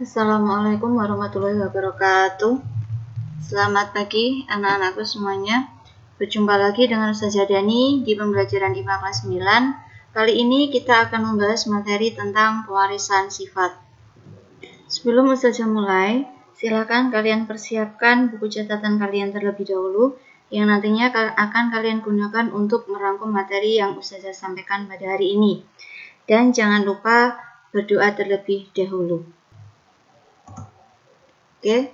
Assalamualaikum warahmatullahi wabarakatuh. Selamat pagi anak-anakku semuanya. Berjumpa lagi dengan Ustazah Dani di pembelajaran IPA kelas 9. Kali ini kita akan membahas materi tentang pewarisan sifat. Sebelum Ustazah mulai, silakan kalian persiapkan buku catatan kalian terlebih dahulu yang nantinya akan kalian gunakan untuk merangkum materi yang Ustazah sampaikan pada hari ini. Dan jangan lupa berdoa terlebih dahulu. Oke,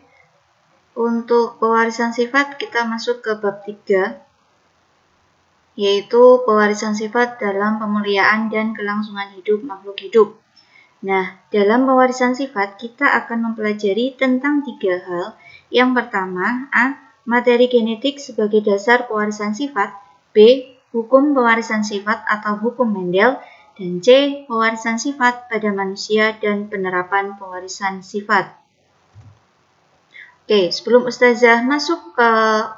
untuk pewarisan sifat kita masuk ke bab 3, yaitu pewarisan sifat dalam pemuliaan dan kelangsungan hidup makhluk hidup. Nah, dalam pewarisan sifat kita akan mempelajari tentang 3 hal. Yang pertama, A. Materi genetik sebagai dasar pewarisan sifat. B. Hukum pewarisan sifat atau hukum Mendel. Dan C. Pewarisan sifat pada manusia dan penerapan pewarisan sifat. Oke, sebelum Ustazah masuk ke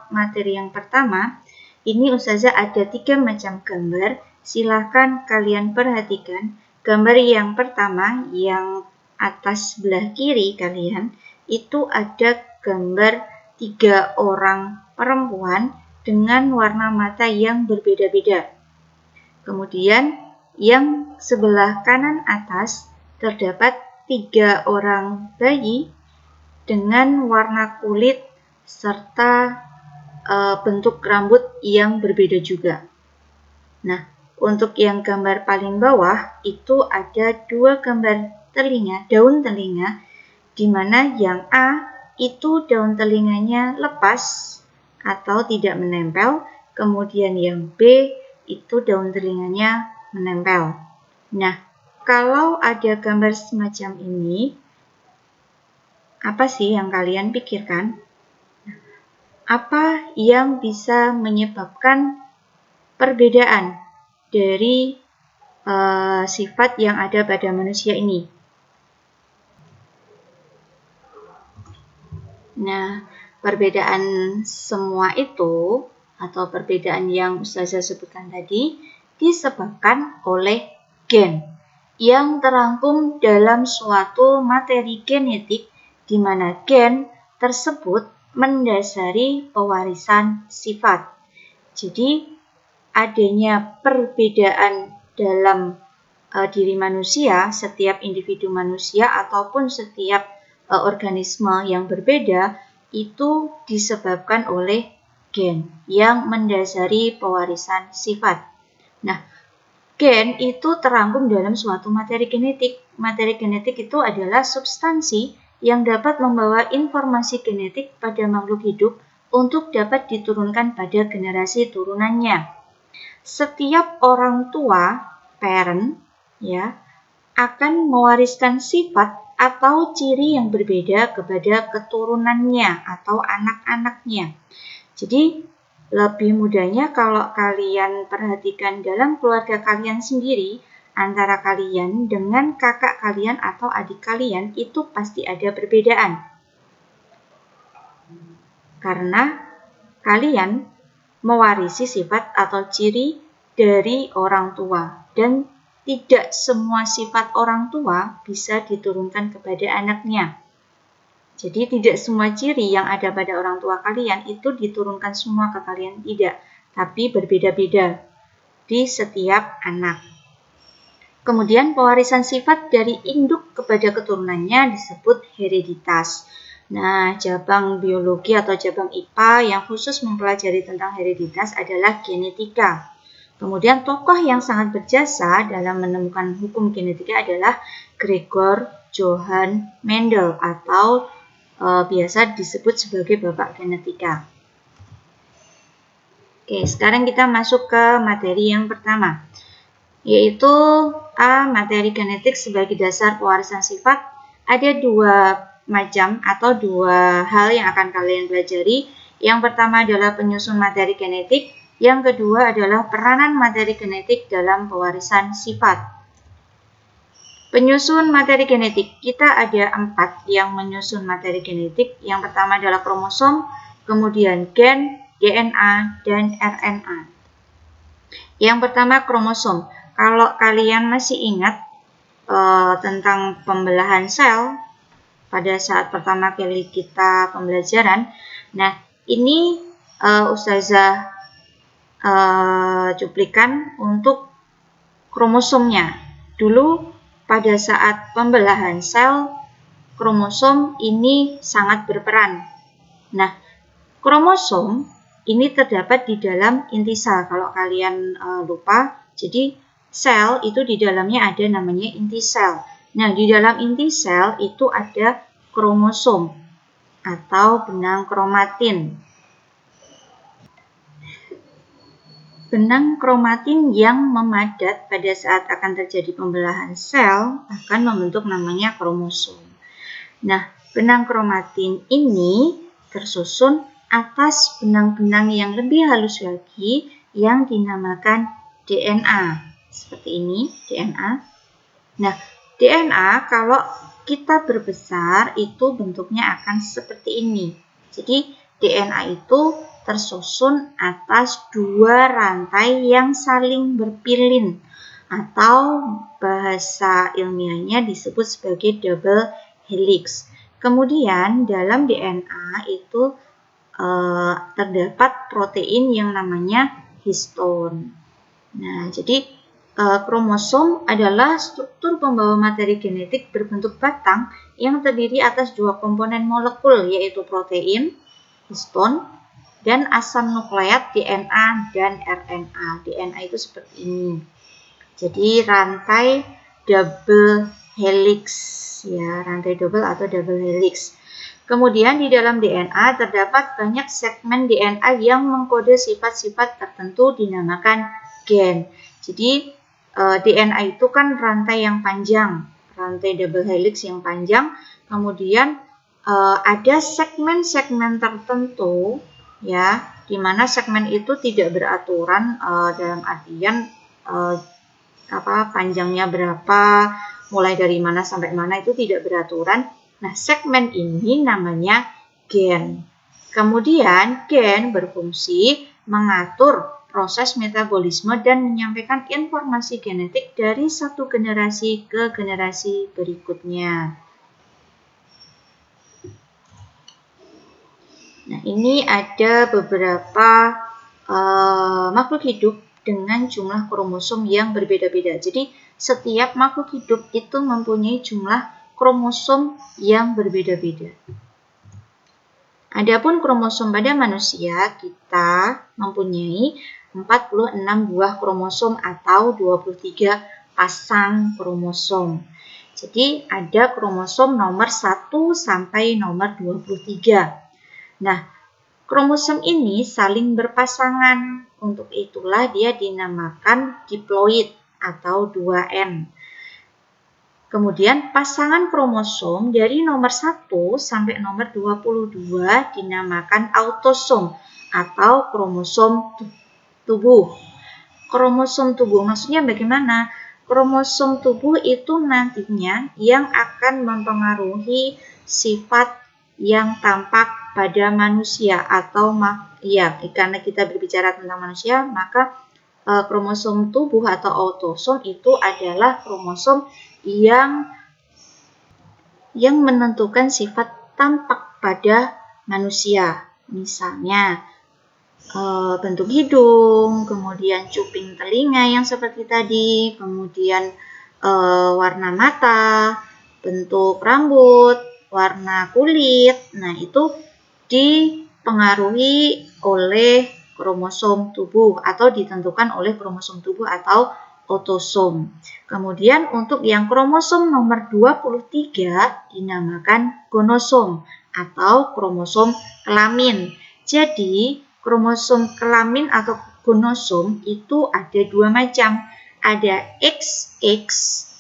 materi yang pertama, ini Ustazah ada 3 macam gambar. Silahkan kalian perhatikan. Gambar yang pertama, yang atas sebelah kiri kalian, itu ada gambar 3 orang perempuan dengan warna mata yang berbeda-beda. Kemudian, yang sebelah kanan atas terdapat 3 orang bayi dengan warna kulit serta bentuk rambut yang berbeda juga. Nah, untuk yang gambar paling bawah itu ada 2 gambar telinga, daun telinga, di mana yang A itu daun telinganya lepas atau tidak menempel, kemudian yang B itu daun telinganya menempel. Nah, kalau ada gambar semacam ini, apa sih yang kalian pikirkan? Apa yang bisa menyebabkan perbedaan dari sifat yang ada pada manusia ini? Nah, perbedaan semua itu atau perbedaan yang Ustazah sebutkan tadi disebabkan oleh gen yang terangkum dalam suatu materi genetik di mana gen tersebut mendasari pewarisan sifat. Jadi, adanya perbedaan dalam diri manusia, setiap individu manusia ataupun setiap organisme yang berbeda, itu disebabkan oleh gen yang mendasari pewarisan sifat. Nah, gen itu terangkum dalam suatu materi genetik. Materi genetik itu adalah substansi yang dapat membawa informasi genetik pada makhluk hidup untuk dapat diturunkan pada generasi turunannya. Setiap orang tua, parent, ya, akan mewariskan sifat atau ciri yang berbeda kepada keturunannya atau anak-anaknya. Jadi, lebih mudahnya kalau kalian perhatikan dalam keluarga kalian sendiri, antara kalian dengan kakak kalian atau adik kalian itu pasti ada perbedaan. Karena kalian mewarisi sifat atau ciri dari orang tua dan tidak semua sifat orang tua bisa diturunkan kepada anaknya. Jadi tidak semua ciri yang ada pada orang tua kalian itu diturunkan semua ke kalian, tidak. Tapi berbeda-beda di setiap anak. Kemudian pewarisan sifat dari induk kepada keturunannya disebut hereditas. Nah, cabang biologi atau cabang IPA yang khusus mempelajari tentang hereditas adalah genetika. Kemudian tokoh yang sangat berjasa dalam menemukan hukum genetika adalah Gregor Johann Mendel atau biasa disebut sebagai bapak genetika. Oke, sekarang kita masuk ke materi yang pertama, yaitu A. Materi genetik sebagai dasar pewarisan sifat. Ada 2 macam atau 2 hal yang akan kalian pelajari. Yang pertama adalah penyusun materi genetik, yang kedua adalah peranan materi genetik dalam pewarisan sifat. Penyusun materi genetik, kita ada 4 yang menyusun materi genetik. Yang pertama adalah kromosom, kemudian gen, DNA, dan RNA. Yang pertama kromosom. Kalau kalian masih ingat tentang pembelahan sel, pada saat pertama kali kita pembelajaran. Nah, ini Ustazah cuplikan untuk kromosomnya. Dulu pada saat pembelahan sel, kromosom ini sangat berperan. Nah, kromosom ini terdapat di dalam inti sel. Kalau kalian lupa, jadi sel itu di dalamnya ada namanya inti sel. Nah, di dalam inti sel itu ada kromosom atau benang kromatin. Benang kromatin yang memadat pada saat akan terjadi pembelahan sel akan membentuk namanya kromosom. Nah, benang kromatin ini tersusun atas benang-benang yang lebih halus lagi yang dinamakan DNA. Seperti ini, DNA. Nah, DNA kalau kita berbesar itu bentuknya akan seperti ini. Jadi, DNA itu tersusun atas dua rantai yang saling berpilin atau bahasa ilmiahnya disebut sebagai double helix. Kemudian dalam DNA itu terdapat protein yang namanya histone. Nah, jadi kromosom adalah struktur pembawa materi genetik berbentuk batang yang terdiri atas dua komponen molekul, yaitu protein, histone, dan asam nukleat DNA dan RNA. DNA itu seperti ini. Jadi rantai double helix, ya, rantai double atau double helix. Kemudian di dalam DNA terdapat banyak segmen DNA yang mengkode sifat-sifat tertentu dinamakan gen. Jadi DNA itu kan rantai yang panjang, rantai double helix yang panjang. Kemudian ada segmen-segmen tertentu, ya, di mana segmen itu tidak beraturan dalam artian panjangnya berapa, mulai dari mana sampai mana itu tidak beraturan. Nah, segmen ini namanya gen. Kemudian gen berfungsi mengatur proses metabolisme dan menyampaikan informasi genetik dari satu generasi ke generasi berikutnya. Nah, ini ada beberapa makhluk hidup dengan jumlah kromosom yang berbeda-beda. Jadi, setiap makhluk hidup itu mempunyai jumlah kromosom yang berbeda-beda. Adapun kromosom pada manusia, kita mempunyai 46 buah kromosom atau 23 pasang kromosom. Jadi, ada kromosom nomor 1 sampai nomor 23. Nah, kromosom ini saling berpasangan. Untuk itulah dia dinamakan diploid atau 2N. Kemudian pasangan kromosom dari nomor 1 sampai nomor 22 dinamakan autosom atau kromosom tubuh. Kromosom tubuh maksudnya bagaimana? Kromosom tubuh itu nantinya yang akan mempengaruhi sifat yang tampak pada manusia atau karena kita berbicara tentang manusia, maka kromosom tubuh atau autosom itu adalah kromosom yang menentukan sifat tampak pada manusia. Misalnya bentuk hidung, kemudian cuping telinga yang seperti tadi, kemudian warna mata, bentuk rambut, warna kulit. Nah, itu dipengaruhi oleh kromosom tubuh atau ditentukan oleh kromosom tubuh atau autosom. Kemudian untuk yang kromosom nomor 23 dinamakan gonosom atau kromosom kelamin. Jadi, kromosom kelamin atau gonosom itu ada dua macam. Ada XX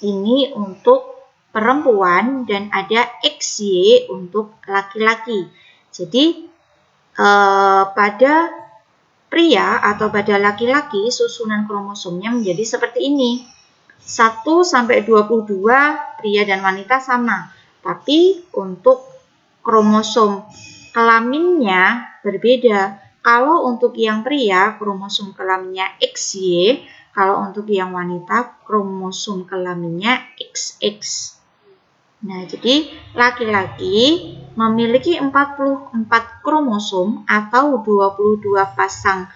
ini untuk perempuan dan ada XY untuk laki-laki. Jadi pada pria atau pada laki-laki susunan kromosomnya menjadi seperti ini. 1 sampai 22 pria dan wanita sama. Tapi untuk kromosom kelaminnya berbeda. Kalau untuk yang pria kromosom kelaminnya XY, kalau untuk yang wanita kromosom kelaminnya XX. Nah, jadi laki-laki memiliki 44 kromosom atau 22 pasang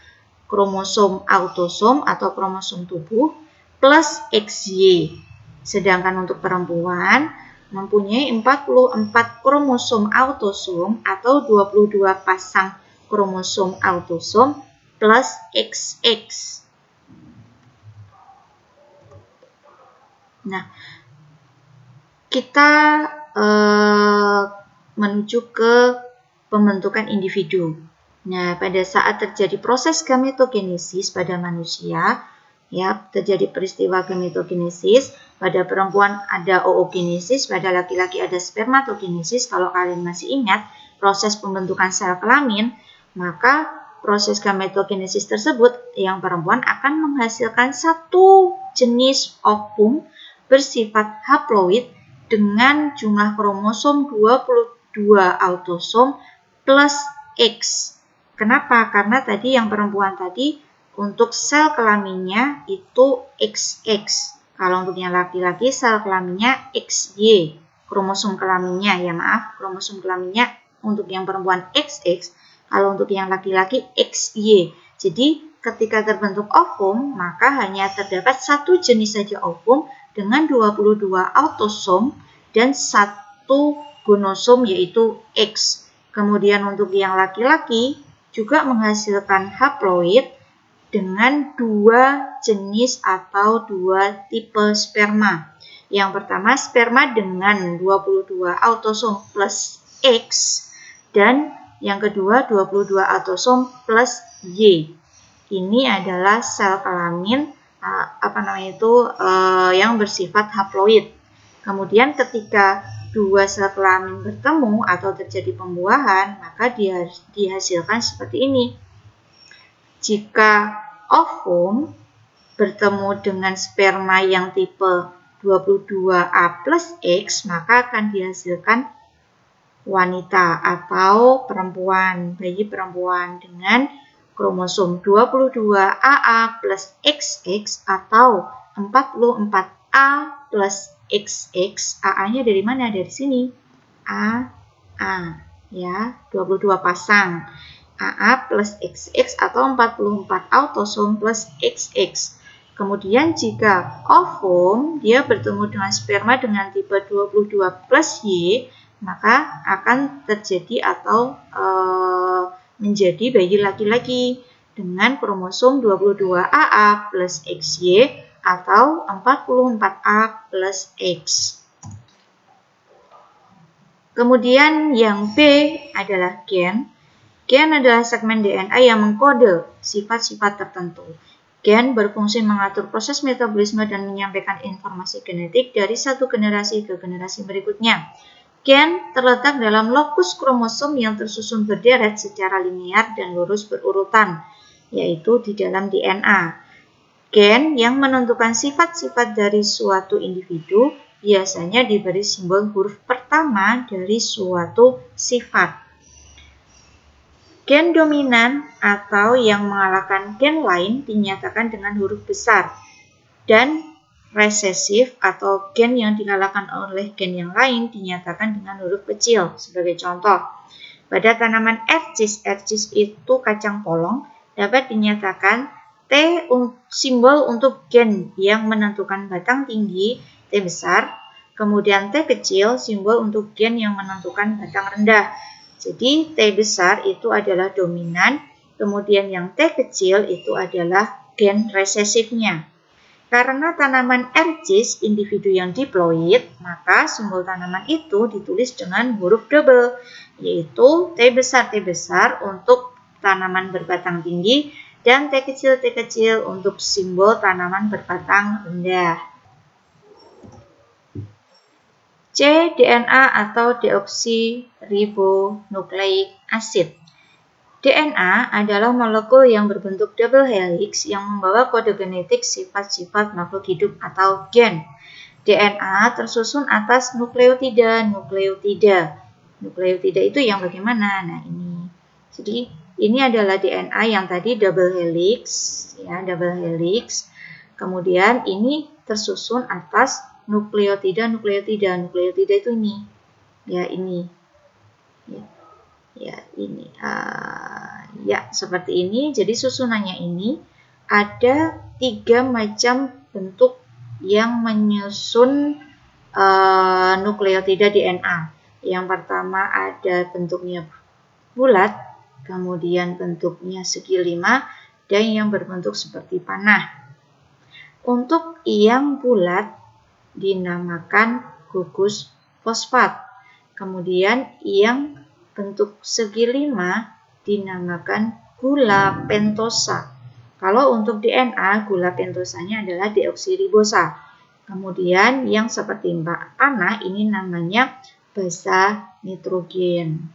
kromosom autosom atau kromosom tubuh plus XY. Sedangkan untuk perempuan mempunyai 44 kromosom autosom atau 22 pasang kromosom autosom plus XX. Nah, kita menuju ke pembentukan individu. Nah, pada saat terjadi proses gametogenesis pada manusia, ya, terjadi peristiwa gametogenesis, pada perempuan ada oogenesis, pada laki-laki ada spermatogenesis. Kalau kalian masih ingat proses pembentukan sel kelamin, maka proses gametogenesis tersebut yang perempuan akan menghasilkan satu jenis ovum bersifat haploid dengan jumlah kromosom 22 autosom plus X. Kenapa? Karena tadi yang perempuan tadi untuk sel kelaminnya itu XX. Kalau untuk yang laki-laki sel kelaminnya XY. Kromosom kelaminnya, ya maaf, kromosom kelaminnya untuk yang perempuan XX. Kalau untuk yang laki-laki XY. Jadi ketika terbentuk ovum, maka hanya terdapat satu jenis saja ovum dengan 22 autosom dan satu gonosom yaitu X. Kemudian untuk yang laki-laki juga menghasilkan haploid dengan dua jenis atau dua tipe sperma. Yang pertama sperma dengan 22 autosom plus X dan yang kedua 22 autosom plus Y. Ini adalah sel kelamin yang bersifat haploid. Kemudian ketika dua sel kelamin bertemu atau terjadi pembuahan, maka dihasilkan seperti ini. Jika ovum bertemu dengan sperma yang tipe 22A plus X, maka akan dihasilkan wanita atau perempuan, bayi perempuan dengan kromosom 22AA plus XX atau 44A plus XX. AA-nya dari mana? Dari sini. AA, ya, 22 pasang. AA plus XX atau 44 autosom plus XX. Kemudian jika ovum dia bertemu dengan sperma dengan tipe 22 plus Y, maka akan terjadi atau menjadi bayi laki-laki dengan kromosom 22AA plus XY atau 44A plus X. Kemudian yang B adalah gen. Gen adalah segmen DNA yang mengkode sifat-sifat tertentu. Gen berfungsi mengatur proses metabolisme dan menyampaikan informasi genetik dari satu generasi ke generasi berikutnya. Gen terletak dalam lokus kromosom yang tersusun berderet secara linear dan lurus berurutan, yaitu di dalam DNA. Gen yang menentukan sifat-sifat dari suatu individu biasanya diberi simbol huruf pertama dari suatu sifat. Gen dominan atau yang mengalahkan gen lain dinyatakan dengan huruf besar, dan resesif atau gen yang dikalahkan oleh gen yang lain dinyatakan dengan huruf kecil. Sebagai contoh, pada tanaman ercis itu kacang polong dapat dinyatakan T simbol untuk gen yang menentukan batang tinggi T besar, kemudian T kecil simbol untuk gen yang menentukan batang rendah. Jadi T besar itu adalah dominan, kemudian yang T kecil itu adalah gen resesifnya. Karena tanaman ercis individu yang diploid, maka simbol tanaman itu ditulis dengan huruf double, yaitu T besar untuk tanaman berbatang tinggi dan T kecil untuk simbol tanaman berbatang rendah. C. DNA atau deoksiribonukleik acid. DNA adalah molekul yang berbentuk double helix yang membawa kode genetik sifat-sifat makhluk hidup atau gen. DNA tersusun atas nukleotida. Nukleotida itu yang bagaimana? Nah, ini. Jadi, ini adalah DNA yang tadi double helix, ya, double helix. Kemudian ini tersusun atas nukleotida. Nukleotida itu ini. Ya, ini. Ya, ini. Ya, seperti ini. Jadi susunannya ini ada 3 macam bentuk yang menyusun nukleotida DNA. Yang pertama ada bentuknya bulat, kemudian bentuknya segi 5, dan yang berbentuk seperti panah. Untuk yang bulat dinamakan gugus fosfat. Kemudian yang bentuk segi 5 dinamakan gula pentosa. Kalau untuk DNA, gula pentosanya adalah deoksiribosa. Kemudian yang seperti panah ini namanya basa nitrogen.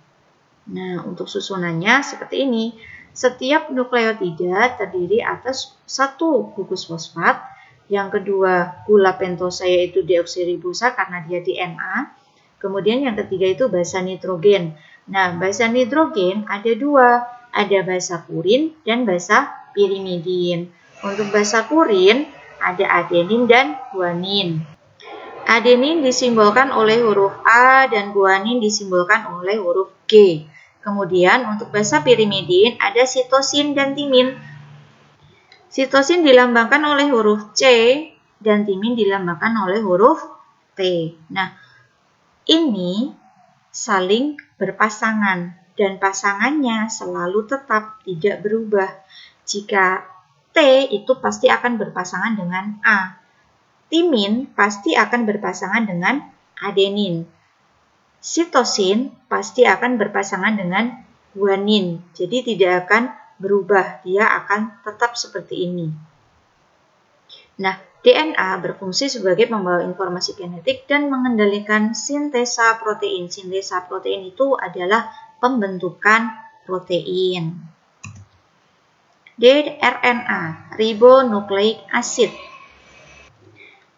Nah, untuk susunannya seperti ini. Setiap nukleotida terdiri atas 1 gugus fosfat, yang kedua gula pentosa yaitu deoksiribosa karena dia DNA. Kemudian yang ketiga itu basa nitrogen. Nah, basa nitrogen ada 2, ada basa purin dan basa pirimidin. Untuk basa purin ada adenin dan guanin. Adenin disimbolkan oleh huruf A dan guanin disimbolkan oleh huruf G. Kemudian untuk basa pirimidin ada sitosin dan timin. Sitosin dilambangkan oleh huruf C dan timin dilambangkan oleh huruf T. Nah, ini saling berpasangan dan pasangannya selalu tetap tidak berubah. Jika T itu pasti akan berpasangan dengan A. Timin pasti akan berpasangan dengan adenin. Sitosin pasti akan berpasangan dengan guanin. Jadi tidak akan berubah, dia akan tetap seperti ini. Nah, DNA berfungsi sebagai pembawa informasi genetik dan mengendalikan sintesa protein. Sintesa protein itu adalah pembentukan protein. RNA, ribonucleic acid.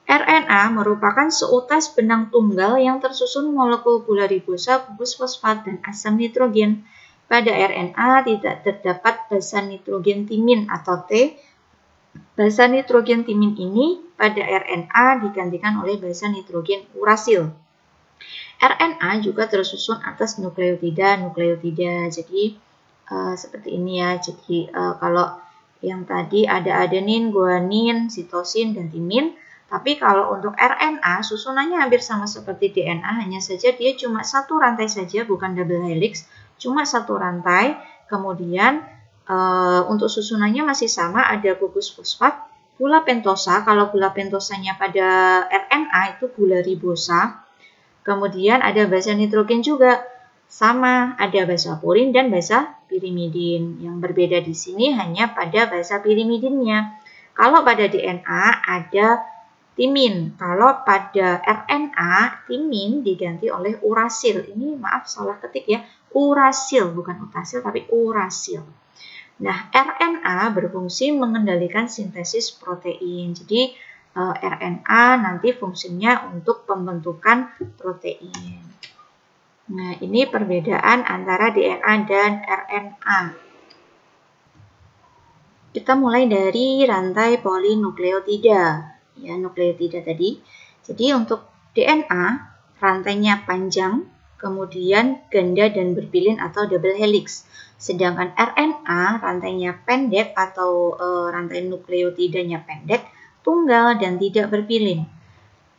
RNA merupakan seutas benang tunggal yang tersusun molekul gula ribosa, gugus fosfat, dan asam nitrogen. Pada RNA tidak terdapat basa nitrogen timin atau T. Basa nitrogen timin ini pada RNA digantikan oleh basa nitrogen urasil. RNA juga tersusun atas nukleotida. Jadi seperti ini ya. Jadi kalau yang tadi ada adenin, guanin, sitosin, dan timin. Tapi kalau untuk RNA susunannya hampir sama seperti DNA, hanya saja dia cuma 1 rantai saja, bukan double helix, cuma 1 rantai. Kemudian untuk susunannya masih sama, ada gugus fosfat, gula pentosa. Kalau gula pentosanya pada RNA itu gula ribosa. Kemudian ada basa nitrogen juga, sama, ada basa purin dan basa pirimidin. Yang berbeda di sini hanya pada basa pirimidinnya. Kalau pada DNA ada timin. Kalau pada RNA, timin diganti oleh urasil. Ini maaf salah ketik ya. Urasil, bukan utasil tapi urasil. Nah, RNA berfungsi mengendalikan sintesis protein. Jadi, RNA nanti fungsinya untuk pembentukan protein. Nah, ini perbedaan antara DNA dan RNA. Kita mulai dari rantai polinukleotida. Ya, nukleotida tadi. Jadi untuk DNA rantainya panjang, kemudian ganda dan berpilin atau double helix. Sedangkan RNA rantainya pendek atau rantai nukleotidanya pendek, tunggal dan tidak berpilin.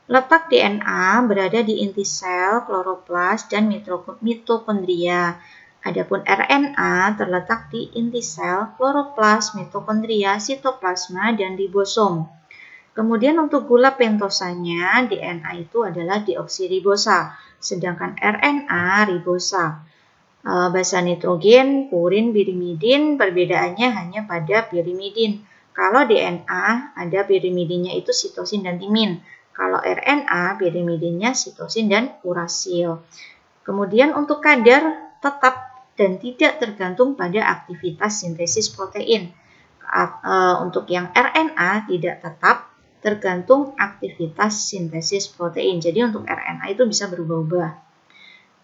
Letak DNA berada di inti sel, kloroplas, dan mitokondria. Adapun RNA terletak di inti sel, kloroplas, mitokondria, sitoplasma, dan ribosom. Kemudian untuk gula pentosanya, DNA itu adalah deoksiribosa, sedangkan RNA ribosa. Basa nitrogen, purin, pirimidin, perbedaannya hanya pada pirimidin. Kalau DNA ada pirimidinnya itu sitosin dan timin. Kalau RNA pirimidinnya sitosin dan urasil. Kemudian untuk kadar tetap dan tidak tergantung pada aktivitas sintesis protein. Untuk yang RNA tidak tetap, tergantung aktivitas sintesis protein. Jadi untuk RNA itu bisa berubah-ubah.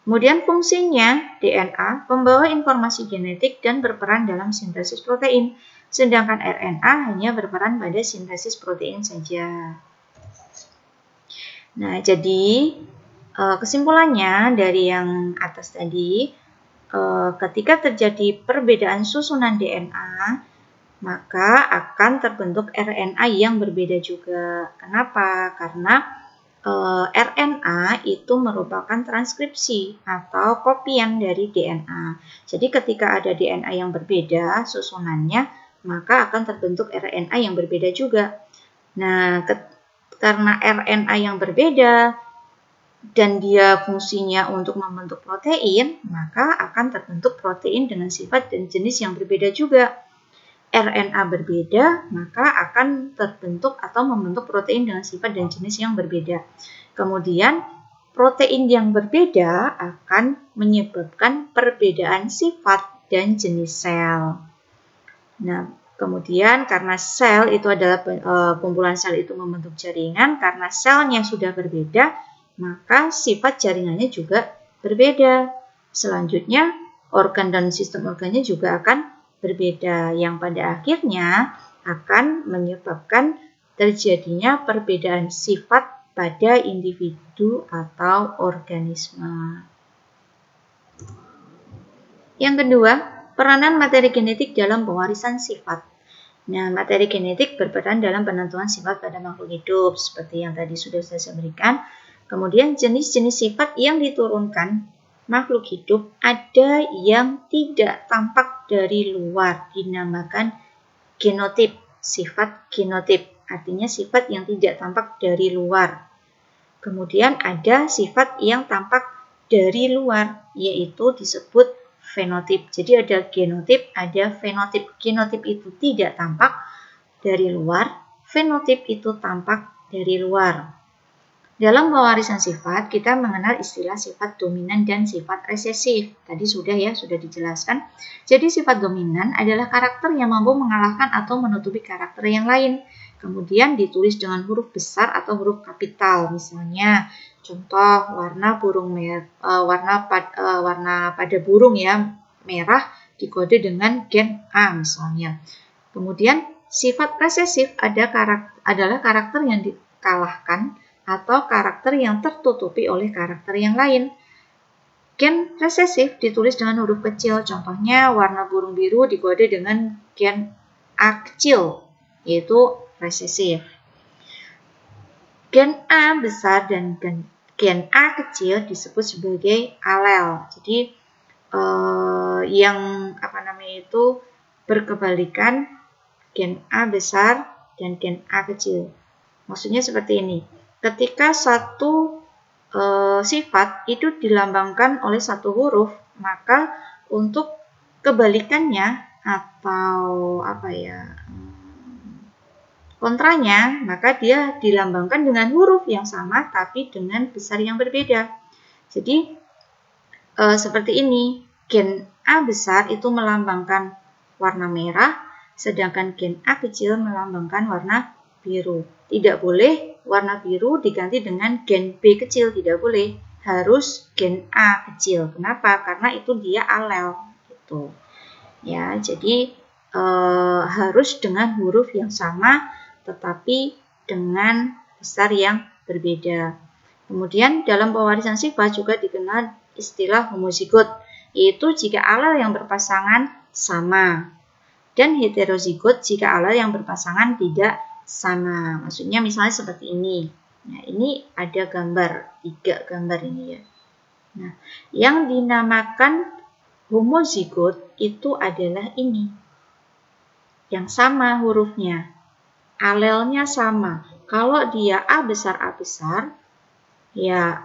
Kemudian fungsinya DNA membawa informasi genetik dan berperan dalam sintesis protein. Sedangkan RNA hanya berperan pada sintesis protein saja. Nah, jadi kesimpulannya dari yang atas tadi, ketika terjadi perbedaan susunan DNA, maka akan terbentuk RNA yang berbeda juga. Kenapa? Karena RNA itu merupakan transkripsi atau kopian dari DNA. Jadi ketika ada DNA yang berbeda susunannya, maka akan terbentuk RNA yang berbeda juga. Nah, karena RNA yang berbeda dan dia fungsinya untuk membentuk protein, maka akan terbentuk protein dengan sifat dan jenis yang berbeda juga. RNA berbeda, maka akan terbentuk atau membentuk protein dengan sifat dan jenis yang berbeda. Kemudian, protein yang berbeda akan menyebabkan perbedaan sifat dan jenis sel. Nah, kemudian karena sel itu adalah kumpulan sel itu membentuk jaringan, karena selnya sudah berbeda, maka sifat jaringannya juga berbeda. Selanjutnya, organ dan sistem organnya juga akan berbeda, yang pada akhirnya akan menyebabkan terjadinya perbedaan sifat pada individu atau organisme. Yang kedua, peranan materi genetik dalam pewarisan sifat. Nah, materi genetik berperan dalam penentuan sifat pada makhluk hidup, seperti yang tadi sudah saya berikan. Kemudian jenis-jenis sifat yang diturunkan makhluk hidup ada yang tidak tampak dari luar, dinamakan genotip, sifat genotip, artinya sifat yang tidak tampak dari luar. Kemudian ada sifat yang tampak dari luar, yaitu disebut fenotip. Jadi ada genotip, ada fenotip. Genotip itu tidak tampak dari luar, fenotip itu tampak dari luar. Dalam pewarisan sifat, kita mengenal istilah sifat dominan dan sifat resesif. Tadi sudah dijelaskan. Jadi sifat dominan adalah karakter yang mampu mengalahkan atau menutupi karakter yang lain. Kemudian ditulis dengan huruf besar atau huruf kapital. Misalnya, contoh warna pada burung ya, merah dikode dengan gen A misalnya. Kemudian sifat resesif adalah karakter yang dikalahkan atau karakter yang tertutupi oleh karakter yang lain. Gen resesif ditulis dengan huruf kecil, contohnya warna burung biru dikode dengan gen A kecil, yaitu resesif. Gen A besar dan gen A kecil disebut sebagai alel. Jadi yang berkebalikan gen A besar dan gen A kecil. Maksudnya seperti ini. Ketika satu sifat itu dilambangkan oleh satu huruf, maka untuk kebalikannya atau kontranya, maka dia dilambangkan dengan huruf yang sama tapi dengan besar yang berbeda. Jadi seperti ini, gen A besar itu melambangkan warna merah, sedangkan gen A kecil melambangkan warna biru. Tidak boleh warna biru diganti dengan gen B kecil, tidak boleh. Harus gen A kecil. Kenapa? Karena itu dia alel gitu. Ya, jadi harus dengan huruf yang sama tetapi dengan besar yang berbeda. Kemudian dalam pewarisan sifat juga dikenal istilah homozigot, yaitu jika alel yang berpasangan sama, dan heterozigot jika alel yang berpasangan tidak sama. Maksudnya misalnya seperti ini. Nah, ini ada gambar, 3 gambar ini ya. Nah, yang dinamakan homozigot itu adalah ini. Yang sama hurufnya. Alelnya sama. Kalau dia A besar, ya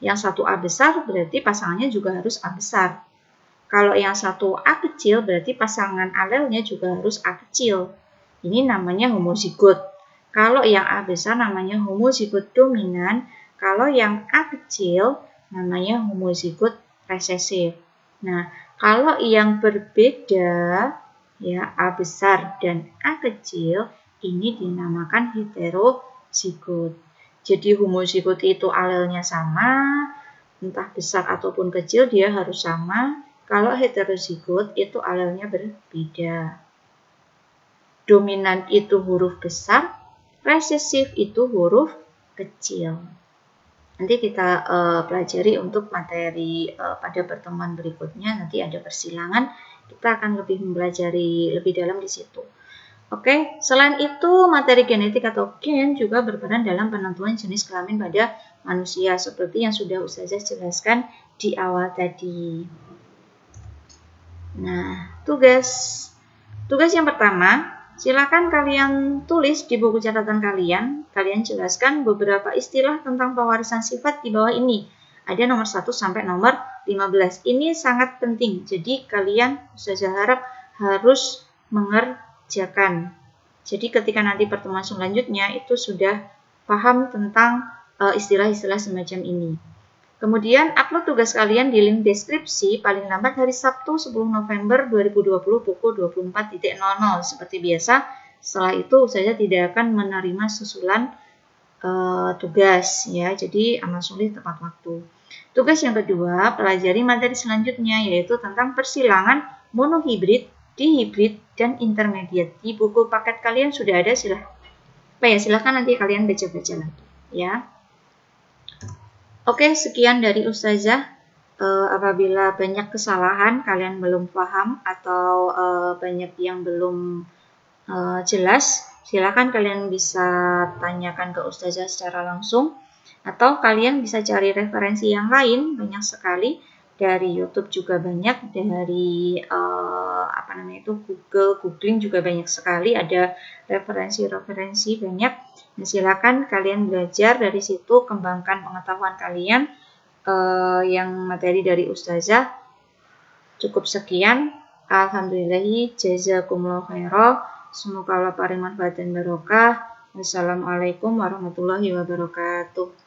yang satu A besar berarti pasangannya juga harus A besar. Kalau yang satu A kecil berarti pasangan alelnya juga harus A kecil. Ini namanya homozigot. Kalau yang A besar namanya homozigot dominan, kalau yang A kecil namanya homozigot resesif. Nah, kalau yang berbeda ya A besar dan A kecil ini dinamakan heterozigot. Jadi homozigot itu alelnya sama, entah besar ataupun kecil dia harus sama. Kalau heterozigot itu alelnya berbeda. Dominan itu huruf besar, resesif itu huruf kecil. Nanti kita pelajari untuk materi pada pertemuan berikutnya. Nanti ada persilangan, kita akan lebih mempelajari lebih dalam di situ. Oke, selain itu materi genetik atau gen juga berperan dalam penentuan jenis kelamin pada manusia seperti yang sudah Ustazah jelaskan di awal tadi. Nah, tugas yang pertama, silakan kalian tulis di buku catatan kalian. Kalian jelaskan beberapa istilah tentang pewarisan sifat di bawah ini. Ada nomor 1 sampai nomor 15. Ini sangat penting. Jadi kalian Ustazah harap harus mengerjakan. Jadi ketika nanti pertemuan selanjutnya itu sudah paham tentang istilah-istilah semacam ini. Kemudian upload tugas kalian di link deskripsi paling lambat hari Sabtu 10 November 2020 pukul 24.00 seperti biasa. Setelah itu saya tidak akan menerima susulan tugas ya. Jadi amat sulit tepat waktu. Tugas yang kedua, pelajari materi selanjutnya yaitu tentang persilangan monohibrid, dihibrid, dan intermediate. Di buku paket kalian sudah ada, silahkan nanti kalian baca-baca lagi ya. Oke, sekian dari Ustazah. Apabila banyak kesalahan, kalian belum paham atau banyak yang belum jelas, silakan kalian bisa tanyakan ke Ustazah secara langsung. Atau kalian bisa cari referensi yang lain, banyak sekali. Dari YouTube juga banyak, dari Googling juga banyak sekali, ada referensi-referensi banyak. Nah, silakan kalian belajar dari situ, kembangkan pengetahuan kalian. Yang materi dari Ustazah cukup sekian. Alhamdulillahi jazakumullah khairan. Semoga Allah paring manfaat dan barokah. Wassalamualaikum warahmatullahi wabarakatuh.